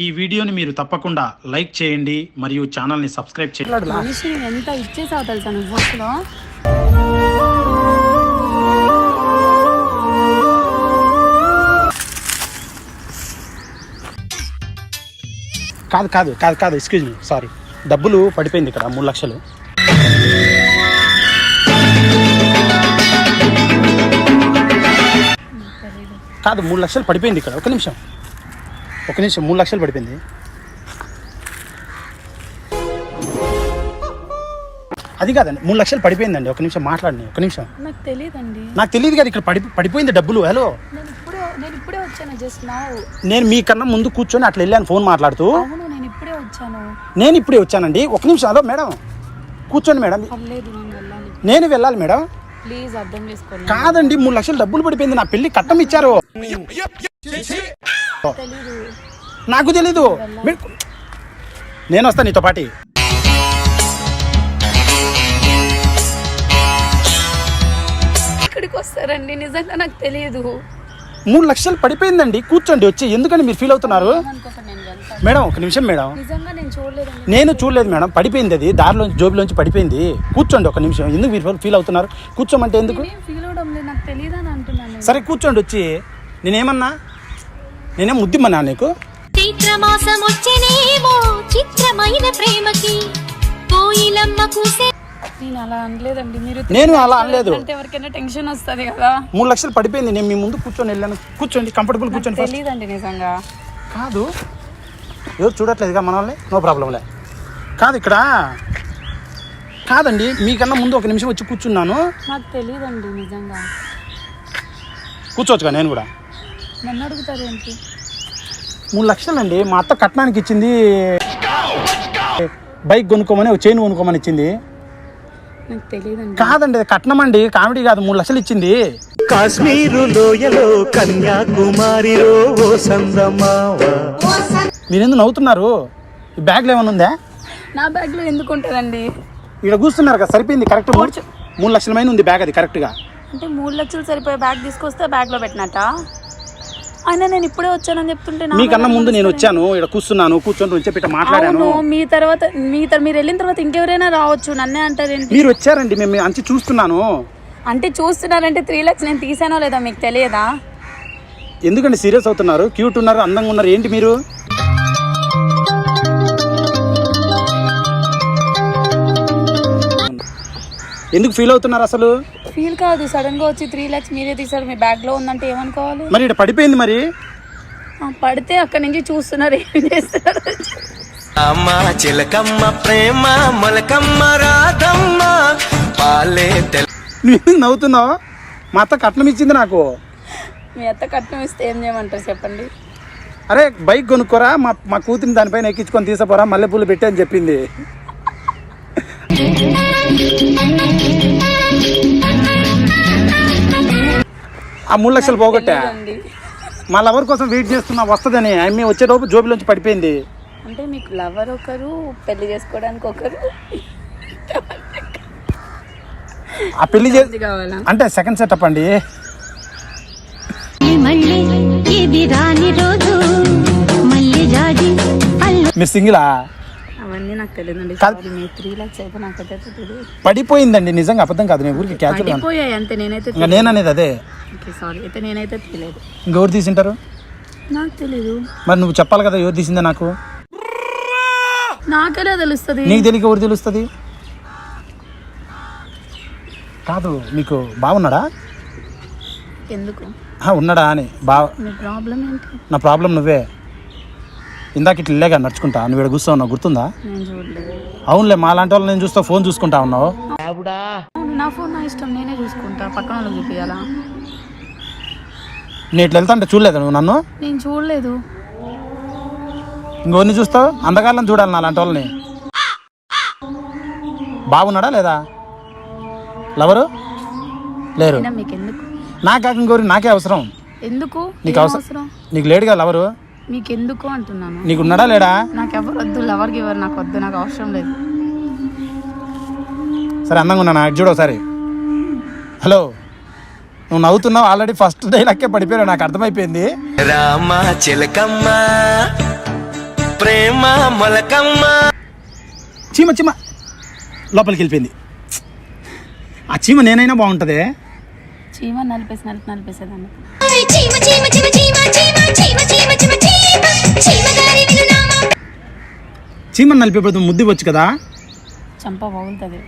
ఈ వీడియోని మీరు తప్పకుండా లైక్ చేయండి మరియు ఛానల్ని సబ్స్క్రైబ్ చేయండి. మనిషిని ఎంత ఇచ్చేసావు తెలుసా నువ్వు అసలు. కాదు కాదు కాదు కాదు ఎక్స్క్యూజ్ మీ, సారీ, డబ్బులు పడిపోయింది ఇక్కడ 3 లక్షలు. కాదు 3 లక్షలు పడిపోయింది ఇక్కడ. ఒక నిమిషం 3 లక్షలు పడిపోయింది. అది కాదండి, 3 లక్షలు పడిపోయిందండి. ఒక నిమిషం మాట్లాడండి, ఒక నిమిషం. నాకు తెలియదండి. నాకు తెలియదు కదా, ఇక్కడ పడిపోయింది డబ్బులు. హలో, నేను ఇప్పుడే వచ్చాను. జస్ట్ నౌ నేను మీకన్నా ముందు కూర్చొని అట్లా వెళ్ళాను ఫోన్ మాట్లాడుతూ. అవును, నేను ఇప్పుడే వచ్చాను. నేను ఇప్పుడే వచ్చానండి. ఒక నిమిషం. హలో మేడం, కూర్చోండి మేడం. పర్లేదు, నేను వెళ్ళాలి. నేను వెళ్ళాలి మేడం. ప్లీజ్ అర్థం చేసుకోండి. కాదండి, 3 లక్షలు డబ్బులు పడిపోయింది. నా పెళ్లి కట్టం ఇచ్చారు. తెలీదు. నాకు తెలీదు. నేను వస్తాను నీతో పాటి. ఇక్కడికి వస్తారండి, నిజంగా నాకు తెలియదు. 3 లక్షలు పడిపోయిందండి. కూర్చోండి వచ్చి. ఎందుకని మీరు ఫీల్ అవుతున్నారు మేడం? ఒక నిమిషం మేడం. నిజంగా నేను చూడలేదండి. నేను చూడలేదు మేడం, పడిపోయింది. అది దారిలోంచి జోబులోంచి పడిపోయింది. కూర్చోండి ఒక నిమిషం. ఎందుకు మీరు ఫీల్ అవుతున్నారు? కూర్చోమంటే ఎందుకు? ఫీల్ అవడం లేదు, నాకు తెలియదు అని అంటున్నాను. సరే కూర్చోండి వచ్చి. నేనేమన్నా, నేనేం ముద్దిమ్మన్నా నీకు? చైత్రమాసం వచ్చేనేమో చిత్రమైన ప్రేమకి కోయిలమ్మ కూసే. నేను అలా అనలేదండి. నేను అలా అనలేదు. ఎవరికైనా టెన్షన్ వస్తుంది కదా. 3 లక్షలు పడిపోయింది. నేను మీ ముందు కూర్చొని వెళ్ళాను. కూర్చోండి, కంఫర్టబుల్ కూర్చోండి. తెలియదండి నిజంగా. కాదు, ఎవరు చూడట్లేదుగా మన వాళ్ళని. నో ప్రాబ్లంలే. కాదు ఇక్కడ కాదండి, మీకన్నా ముందు ఒక నిమిషం వచ్చి కూర్చున్నాను. నాకు తెలియదండి నిజంగా. కూర్చోవచ్చుగా నేను కూడా. నన్ను అడుగుతారు ఏంటి? 3 లక్షలండి. మా అత్త కట్నానికి ఇచ్చింది. బైక్ కొనుక్కోమని, చైన్ కొనుక్కోమని ఇచ్చింది. నాకు తెలియదండి. కాదండి, కట్నం అండి, కామెడీ కాదు. 3 లక్షలు ఇచ్చింది. కాశ్మీరు లోయలో కన్యాకుమారిలో ఓ సందమావ. మీరెందుకు నవ్వుతున్నారు? ఈ బ్యాగ్లో ఏమైనా ఉందా? నా బ్యాగ్ లో ఎందుకు ఉంటుందండి? ఇక్కడ కూర్చున్నారు కదా, సరిపోయింది. కరెక్ట్ 3 లక్షల మైన ఉంది బ్యాగ్. అది కరెక్ట్గా. అంటే 3 లక్షలు సరిపోయే బ్యాగ్ తీసుకొస్తే బ్యాగ్ లో పెట్టినట్ట. అయినా నేను ఇప్పుడే వచ్చానని చెప్తుంటే మీకన్నా ముందు నేను వచ్చాను. ఇక్కడ కూర్చున్నాను, కూర్చొని వచ్చి మాట్లాడాను. మీ తర్వాత మీరు వెళ్ళిన తర్వాత ఇంకెవరైనా రావచ్చు, నన్నే అంటారేంటి? మీరు వచ్చారండి, మేము అంచి చూస్తున్నాను. అంటే చూస్తున్నారంటే 3 లక్షలు నేను తీసానో లేదా మీకు తెలియదా? ఎందుకండి సీరియస్ అవుతున్నారు? క్యూట్ ఉన్నారు, అందంగా ఉన్నారు, ఏంటి మీరు? ఎందుకు ఫీల్ అవుతున్నారు అసలు? ఫీల్ కాదు, సడన్ గా వచ్చి 3 లక్షలు మీరే తీసారు, మీ బ్యాగ్ లో ఉందంటే ఏమనుకోవాలి? మరి ఇక్కడ పడిపోయింది. మరి పడితే అక్కడి నుంచి చూస్తున్నారు, ఏం చేస్తున్నారు? అమ్మ చిలకమ్మ ప్రేమ మొలకమ్మ రాధమ్మ పాలే నువ్వు ఎందుకు నవ్వుతున్నావు? మా అత్త కట్నం ఇచ్చింది నాకు. మీ అత్త కట్నం ఇస్తే ఏం చేయమంటారు చెప్పండి? అరే బైక్ కొనుక్కోరా, మా కూతురిని దానిపైన ఎక్కించుకొని తీసపోరా, మల్లెపూలు పెట్టి అని చెప్పింది. ఆ 3 లక్షలు పోగొట్టా. మా లవర్ కోసం వెయిట్ చేస్తున్నా, వస్తుందని. ఆమె వచ్చేటప్పుడు జోబులోంచి పడిపోయింది. అంటే మీకు లవర్ ఒకరు, పెళ్లి చేసుకోవడానికి ఒకరు, ఆ పెళ్లి కావాలా? అంటే సెకండ్ సెటప్ అండి. మీరు సింగిలా? అవన్నీ నాకు తెలియదండి. 3 లక్షలు అయితే నాకు తెలియదు. పడిపోయిందండి, నిజంగా అబద్ధం కాదు. నేను ఊరికి క్యాచువల్ పడిపోయాయి అంతే. నేననేది అదే. సారీ అయితే నేనైతే తెలియదు. ఇంకెవరు తీసింటారు? నాకు తెలీదు. మరి నువ్వు చెప్పాలి కదా ఎవరు తీసిందే. నాకు నాకెలా తెలుస్తుంది? నీకు తెలియక ఎవరు తెలుస్తుంది? కాదు, మీకు బాగున్నాడా? ఎందుకు ఉన్నాడా అని. మీ ప్రాబ్లం ఏంటి? నా ప్రాబ్లం నువ్వే. ఇందాక ఇట్లా ఇల్లేగా నడుచుకుంటా నువ్వు ఇక్కడ కూర్చోన్నావు, గుర్తుందా? నేను చూడలేదు. అవునులే, మా లాంటి వాళ్ళు నేను చూస్తా ఫోన్ చూసుకుంటా ఉన్నావు. నా ఫోన్ నా ఇష్టం, నేనే చూసుకుంటా. పక్కన వాళ్ళకి చూపించాలా? నేను ఇట్లా వెళ్తా అంటే చూడలేదు నువ్వు నన్ను? నేను చూడలేదు. ఇంకొన్ని చూస్తావు? అందగాళ్ళని చూడాలి నా లాంటి వాళ్ళని. బాగున్నాడా లేదా? లవరు లేరు. నాకే ఇంకోరు, నాకే అవసరం. ఎందుకు నీకు అవసరం? నీకు లేడుగా లవరు? మీకు ఎందుకు అంటున్నాను. నీకు ఉన్నాడా లేడా? నాకు ఎవరు వద్దు, లవర్ గివర్ నాకు వద్దు, నాకు అవసరం లేదు. సరే అందంగా ఉన్నా నాకు చూడు ఒకసారి. హలో, నువ్వు నవ్వుతున్నావు. ఆల్రెడీ ఫస్ట్ డైలాగ్కే పడిపోయావు, నాకు అర్థమైపోయింది. రామ చిలకమ్మ ప్రేమ మొలకమ్మ. చీమ చీమ లోపలికి వెళ్ళిపోయింది. ఆ చీమ నేనైనా బాగుంటుంది. చీమ నలిపేసేదాన్ని. చీమని నలిపేపోతే ముద్దు వచ్చు కదా. చంప బాగుంటుంది.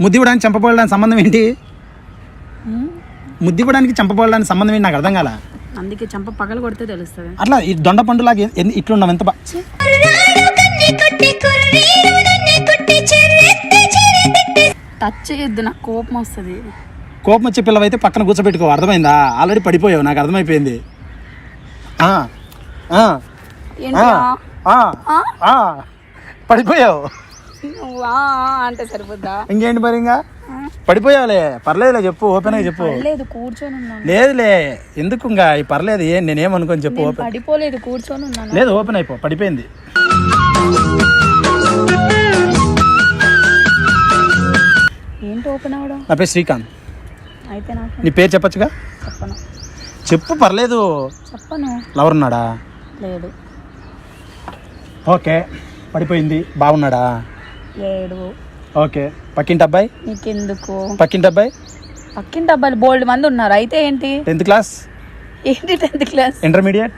ముద్దు ఇవ్వడానికి చంపబోయడానికి సంబంధం ఏంటి? ముద్దు ఇవ్వడానికి చంపబోయడానికి సంబంధం ఏంటి నాకు అర్థం కాల. అందుకే చంప పగలు కొడితే తెలుస్తుంది. అట్లా ఈ దొండ పండులాగా ఇట్లున్నాం ఎంత టచ్ చేయొద్దు, నాకు కోపం వస్తుంది. కోపం వచ్చే పిల్లవైతే పక్కన కూర్చోబెట్టుకో. అర్థమైందా? ఆల్రెడీ పడిపోయావు, నాకు అర్థమైపోయింది. పడిపోయావు అంటే సరిపోద్దా? ఇంకేంటి మరి? ఇంకా పడిపోయావులే, పర్లేదులే, చెప్పు, ఓపెన్గా చెప్పు. లేదు, కూర్చొని ఉన్నాను. లేదులే, ఎందుకు ఇంకా పర్లేదు, నేనేమనుకోని చెప్పు. ఓపెన్ పడిపోలేదు, కూర్చొని ఉన్నాను. లేదు, ఓపెన్ అయిపో. పడిపోయింది. ఏంటి ఓపెన్ అవడం? నా పేరు శ్రీకాంత్. అయితే నాకు నీ పేరు చెప్పచ్చుగా? చెప్పను. చెప్పు, పర్లేదు. చెప్పను. లవర్ ఉన్నాడా? లేడు. ఓకే, పడిపోయింది. బాగున్నాడా? లేడు. ఓకే, పక్కింటి అబ్బాయి? నీకెందుకు? పక్కింటి అబ్బాయి? పక్కింటి అబ్బాయిలు బోల్డ్ మంది ఉన్నారు. అయితే ఏంటి? 10th class? ఏంటి 10th class? Intermediate?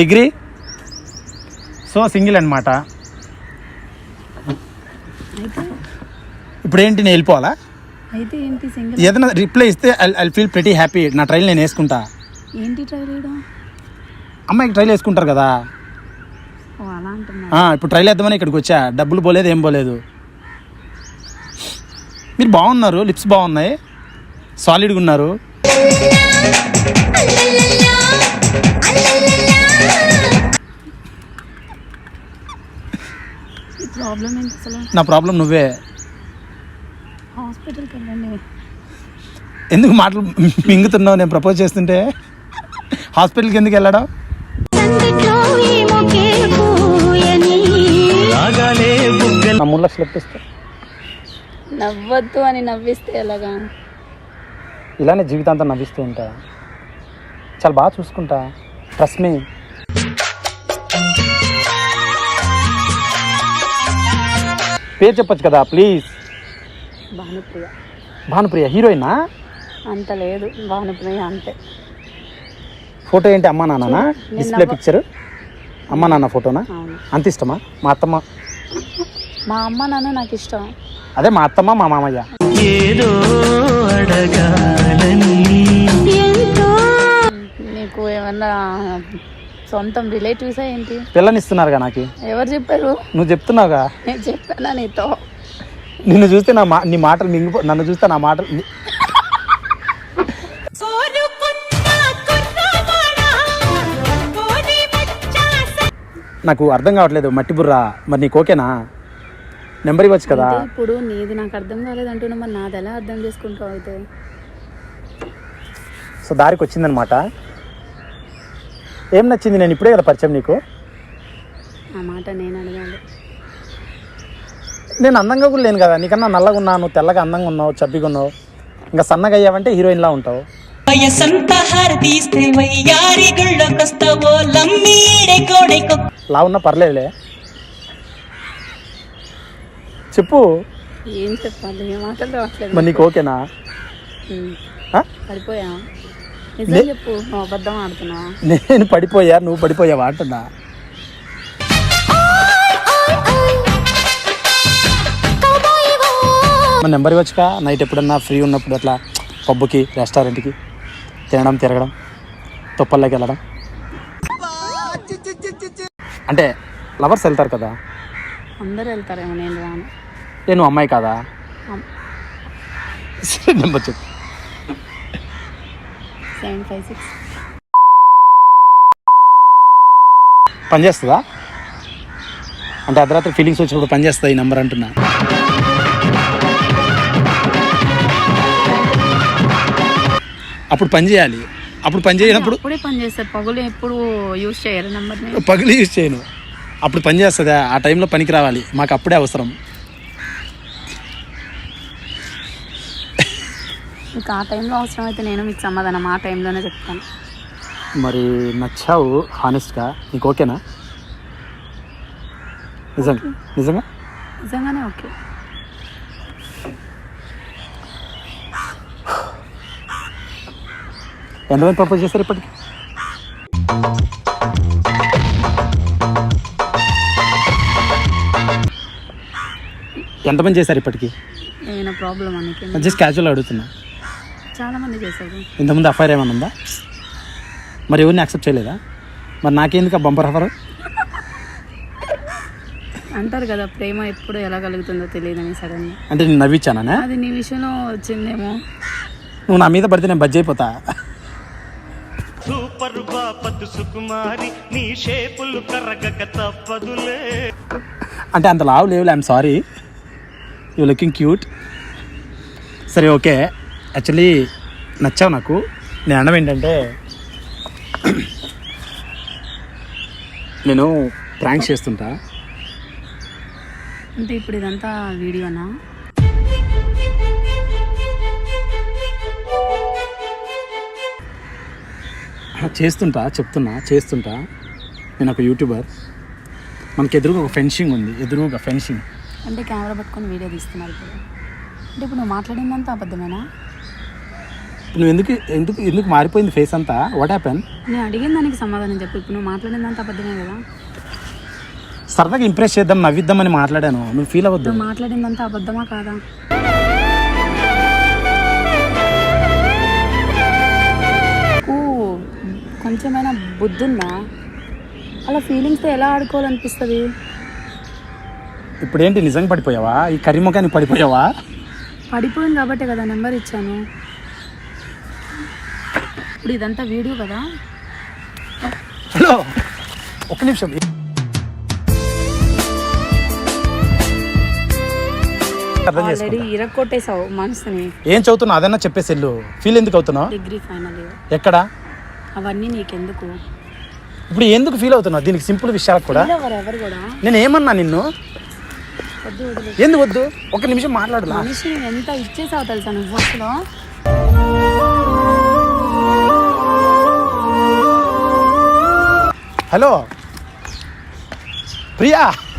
Degree? So single అనమాట. ఇప్పుడు ఏంటి, నేను వెళ్ళిపోవాలా? అయితే ఏంటి సింగిల్? ఏదైనా రిప్లై ఇస్తే ఐ ఫీల్ ప్రెటీ హ్యాపీ. నా ట్రైల్ నేను వేసుకుంటా. ఏంటి ట్రైల్ వేయడం? అమ్మాయికి ట్రైల్ వేసుకుంటారు కదా. ఓ అలా అంటున్నా. ఇప్పుడు ట్రైల్ వేద్దామని ఇక్కడికి వచ్చా. డబ్బులు పోలేదు, ఏం పోలేదు. మీరు బాగున్నారు, లిప్స్ బాగున్నాయి, సాలిడ్గా ఉన్నారు. ప్రాబ్లం ఏంటి అసలు? నా ప్రాబ్లం నువ్వే. హాస్పిటల్కి వెళ్ళండి. ఎందుకు మాటలు మింగుతున్నావు? నేను ప్రపోజ్ చేస్తుంటే హాస్పిటల్కి ఎందుకు వెళ్ళడం? నా 3 లక్షలు ఎప్పిస్తా. నవ్వద్దు అని నవ్విస్తే ఎలాగా? ఇలానే జీవితాంతం నవ్విస్తూ ఉంటా. చాలా బాగా చూసుకుంటా. Trust me. పేరు చెప్పొచ్చు కదా ప్లీజ్. భానుప్రియ. భానుప్రియ హీరోయినా? అంత లేదు, భానుప్రియ అంతే. ఫోటో ఏంటి, అమ్మా నాన్ననా? డిస్ప్లే పిక్చర్ అమ్మా నాన్న ఫోటోనా? అంత ఇష్టమా? మా అత్తమ్మ, మా అమ్మ నాన్న నాకు ఇష్టం. అదే మా అత్తమ్మ మా మామయ్య. ఏదో అడగాలని నీకు ఏమన్నా సొంతం రిలేటివ్సా ఏంటి? పిల్లనిస్తున్నారుగా నాకు. ఎవరు చెప్పారు? నువ్వు చెప్తున్నావుగా. నేను చెప్పానా నీతో? నిన్ను చూస్తే నీ మాటలు మింగిపో. నన్ను చూస్తే నా మాటలు నాకు అర్థం కావట్లేదు. మట్టి బుర్ర. మరి నీకు ఓకేనా? నెంబర్ ఇవ్వచ్చు కదా. ఇప్పుడు నీది నాకు అర్థం కాలేదంటున్నా, మరి నాది ఎలా అర్థం చేసుకుంటావు? అయితే సో దారికి వచ్చిందనమాట. ఏం నచ్చింది? నేను ఇప్పుడే కదా పరిచయం నీకు. ఆ మాట నేను అడగాలి. నేను అందంగా కూడా లేను కదా. నీకన్నా నల్లగా ఉన్నాను, నువ్వు తెల్లగా అందంగా ఉన్నావు, చబ్బిగా ఉన్నావు. ఇంకా సన్నగా అయ్యావంటే హీరోయిన్లా ఉంటావు. లా ఉన్నా పర్లేదులే. చెప్పు. ఏం చెప్పాలి? ఏ మాటలు రావట్లేదు. మరి నీకు ఓకేనా? పడిపోయా? నిజం చెప్పు, నువ్వు అబద్ధం ఆడుతున్నావా? నేను పడిపోయా, నువ్వు పడిపోయావా అంటున్నా. మన నెంబర్ ఇవ్వచ్చుగా. నైట్ ఎప్పుడన్నా ఫ్రీ ఉన్నప్పుడు అట్లా పబ్బుకి, రెస్టారెంట్కి తినడం, తిరగడం, తొప్పల్లోకి వెళ్ళడం. అంటే లవర్స్ వెళ్తారు కదా. అందరూ వెళ్తారేమో, నేను రాను. నేను అమ్మాయి కాదా? నెంబర్ చెప్పు. 756. పనిచేస్తుందా? అంటే అర్ధరాత్రి ఫీలింగ్స్ వచ్చినప్పుడు పనిచేస్తుంది ఈ నెంబర్ అంటున్నా. అప్పుడు పని చేయాలి. అప్పుడు పని చేయనప్పుడు అప్పుడే పని చేస్తారు. పగులు ఎప్పుడు యూజ్ చేయరు నెంబర్ని. పగులు యూజ్ చేయను. అప్పుడు పని చేస్తుందా? ఆ టైంలో పనికి రావాలి. మాకు అప్పుడే అవసరం. మీకు ఆ టైంలో అవసరమైతే నేను మీకు సమాధానం ఆ టైంలోనే చెప్తాను. మరి నచ్చావు హానెస్ట్గా, నీకు ఓకేనా? నిజంగా నిజంగానే ఓకే. ఎంతమంది ప్రపోజ్ చేశారు ఇప్పటికి? ఎంతమంది చేశారు ఇప్పటికి? ఏమైనా ప్రాబ్లం అని జస్ట్ క్యాజువల్ అడుగుతున్నా. చాలామంది చేశారు. ఇంతకుముందు అఫైర్ ఏమైనా ఉందా? మరి ఎవరిని యాక్సెప్ట్ చేయలేదా? మరి నాకెందుకు బంపర్ ఆఫర్? అంటారు కదా ప్రేమ ఎప్పుడు ఎలా కలుగుతుందో తెలియదని సడన్గా. అంటే నేను నవ్విచ్చానా? అది నీ విషయంలో వచ్చిందేమో. నువ్వు నా మీద పడితే నేను బజ్జి అయిపోతా. సూపర్ బాపతు సుకుమారి నీ షేపులు కరగక తప్పదులే. అంటే అంత లావు లేవులే, I'm sorry, you looking cute. సరే ఓకే, యాక్చువల్లీ నచ్చావు నాకు. నేను అనడం ఏంటంటే నేను ప్రాంక్స్ చేస్తుంటా. అంటే ఇప్పుడు ఇదంతా వీడియోనా? చేస్తుంటా. నేను ఒక యూట్యూబర్, మనకి ఎదురుగా ఒక ఫెన్సింగ్ ఉంది, ఫెన్సింగ్. అంటే కెమెరా పట్టుకొని వీడియో తీస్తున్నారు ఇప్పుడు. అంటే ఇప్పుడు నువ్వు మాట్లాడిందంతా అబద్ధమేనా? నువ్వు ఎందుకు మారిపోయింది ఫేస్ అంతా? What happen? నేను అడిగిన దానికి సమాధానం చెప్పు. ఇప్పుడు నువ్వు మాట్లాడిందంతా అబద్ధమే కదా? సరదాగా ఇంప్రెస్ చేద్దాం, నవ్విద్దామని మాట్లాడాను, నువ్వు ఫీల్ అవ్వద్దు. నువ్వు మాట్లాడిందంతా అబద్ధమా కాదా? కొంచెమైనా బుద్ధి ఉందా? అలా ఫీలింగ్స్తో ఎలా ఆడుకోవాలనిపిస్తుంది? ఇప్పుడేంటి నిజంగా పడిపోయావా? ఈ కర్రీముఖానికి పడిపోయావా? పడిపోయింది కాబట్టే కదా నెంబర్ ఇచ్చాను. ఇప్పుడు ఇదంతా వీడియో కదా. హలో ఒక్క నిమిషం. ఆల్రెడీ ఇరక్కొట్టేసావు మనసుని. ఏం చదువుతున్నా అదన్నా చెప్పేసి వెళ్ళు. ఫీల్ ఎందుకు అవుతున్నావు? Degree final year. ఎక్కడ? అవన్నీ నీకెందుకు? ఇప్పుడు ఎందుకు ఫీల్ అవుతున్నావు? దీనికి సింపుల్ విషయాలకు కూడా ఎవరు కూడా. నేను ఏమన్నా నిన్ను? వద్దు వద్దు. ఎందుకు వద్దు? ఒక నిమిషం మాట్లాడు. మనిషి ఎంత ఇచ్చేసావు తెలుసా నువ్వు అసలు. హలో ప్రియా.